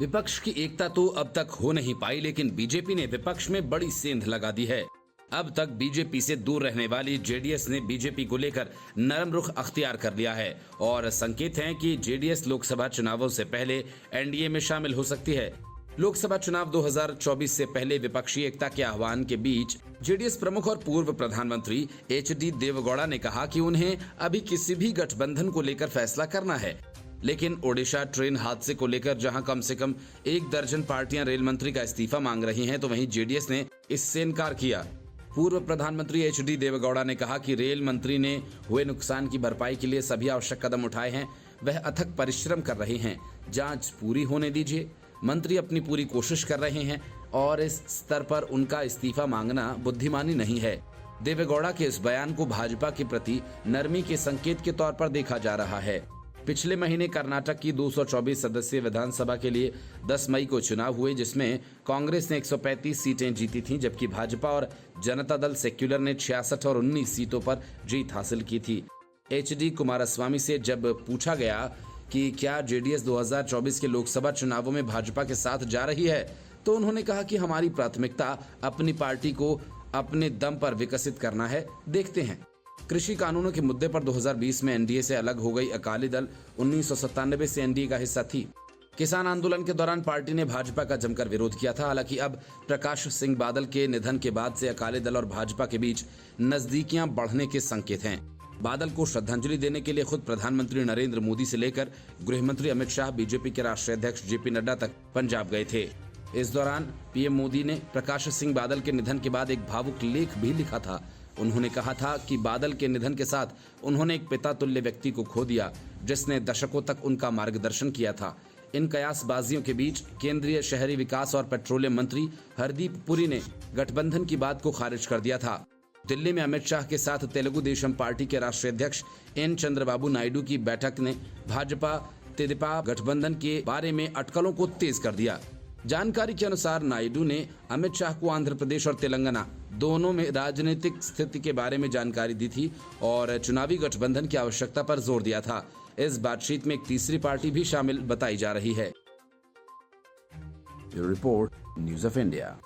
विपक्ष की एकता तो अब तक हो नहीं पाई, लेकिन बीजेपी ने विपक्ष में बड़ी सेंध लगा दी है। अब तक बीजेपी से दूर रहने वाली जेडीएस ने बीजेपी को लेकर नरम रुख अख्तियार कर लिया है और संकेत हैं कि जेडीएस लोकसभा चुनावों से पहले एनडीए में शामिल हो सकती है। लोकसभा चुनाव 2024 से पहले विपक्षी एकता के आह्वान के बीच जेडीएस प्रमुख और पूर्व प्रधानमंत्री एचडी देवेगौड़ा ने कहा कि उन्हें अभी किसी भी गठबंधन को लेकर फैसला करना है, लेकिन ओडिशा ट्रेन हादसे को लेकर जहां कम से कम 1 दर्जन पार्टियां रेल मंत्री का इस्तीफा मांग रही हैं, तो वहीं जेडीएस ने इससे इनकार किया। पूर्व प्रधानमंत्री एचडी देवेगौड़ा ने कहा कि रेल मंत्री ने हुए नुकसान की भरपाई के लिए सभी आवश्यक कदम उठाए हैं, वह अथक परिश्रम कर रहे हैं, जांच पूरी होने दीजिए। मंत्री अपनी पूरी कोशिश कर रहे हैं और इस स्तर पर उनका इस्तीफा मांगना बुद्धिमानी नहीं है। देवेगौड़ा के इस बयान को भाजपा के प्रति नरमी के संकेत के तौर पर देखा जा रहा है। पिछले महीने कर्नाटक की 224 सदस्यीय विधानसभा के लिए 10 मई को चुनाव हुए, जिसमें कांग्रेस ने 135 सीटें जीती थीं, जबकि भाजपा और जनता दल सेक्युलर ने 66 और 19 सीटों पर जीत हासिल की थी। एचडी कुमारस्वामी से जब पूछा गया कि क्या जेडीएस 2024 के लोकसभा चुनावों में भाजपा के साथ जा रही है, तो उन्होंने कहा कि हमारी प्राथमिकता अपनी पार्टी को अपने दम पर विकसित करना है, देखते हैं। कृषि कानूनों के मुद्दे पर 2020 में एनडीए से अलग हो गई अकाली दल 1997 से एनडीए का हिस्सा थी। किसान आंदोलन के दौरान पार्टी ने भाजपा का जमकर विरोध किया था। हालांकि अब प्रकाश सिंह बादल के निधन के बाद से अकाली दल और भाजपा के बीच नजदीकियां बढ़ने के संकेत हैं। बादल को श्रद्धांजलि देने के लिए खुद प्रधानमंत्री नरेंद्र मोदी से लेकर गृह मंत्री अमित शाह, बीजेपी के राष्ट्रीय अध्यक्ष जेपी नड्डा तक पंजाब गए थे। इस दौरान पीएम मोदी ने प्रकाश सिंह बादल के निधन के बाद एक भावुक लेख भी लिखा था। उन्होंने कहा था कि बादल के निधन के साथ उन्होंने एक पिता तुल्य व्यक्ति को खो दिया, जिसने दशकों तक उनका मार्गदर्शन किया था। इन कयासबाजियों के बीच केंद्रीय शहरी विकास और पेट्रोलियम मंत्री हरदीप पुरी ने गठबंधन की बात को खारिज कर दिया था। दिल्ली में अमित शाह के साथ तेलुगु देशम पार्टी के राष्ट्रीय अध्यक्ष एन चंद्रबाबू नायडू की बैठक ने भाजपा तेदेपा गठबंधन के बारे में अटकलों को तेज कर दिया। जानकारी के अनुसार नायडू ने अमित शाह को आंध्र प्रदेश और तेलंगाना दोनों में राजनीतिक स्थिति के बारे में जानकारी दी थी और चुनावी गठबंधन की आवश्यकता पर जोर दिया था। इस बातचीत में एक तीसरी पार्टी भी शामिल बताई जा रही है। Report news of India.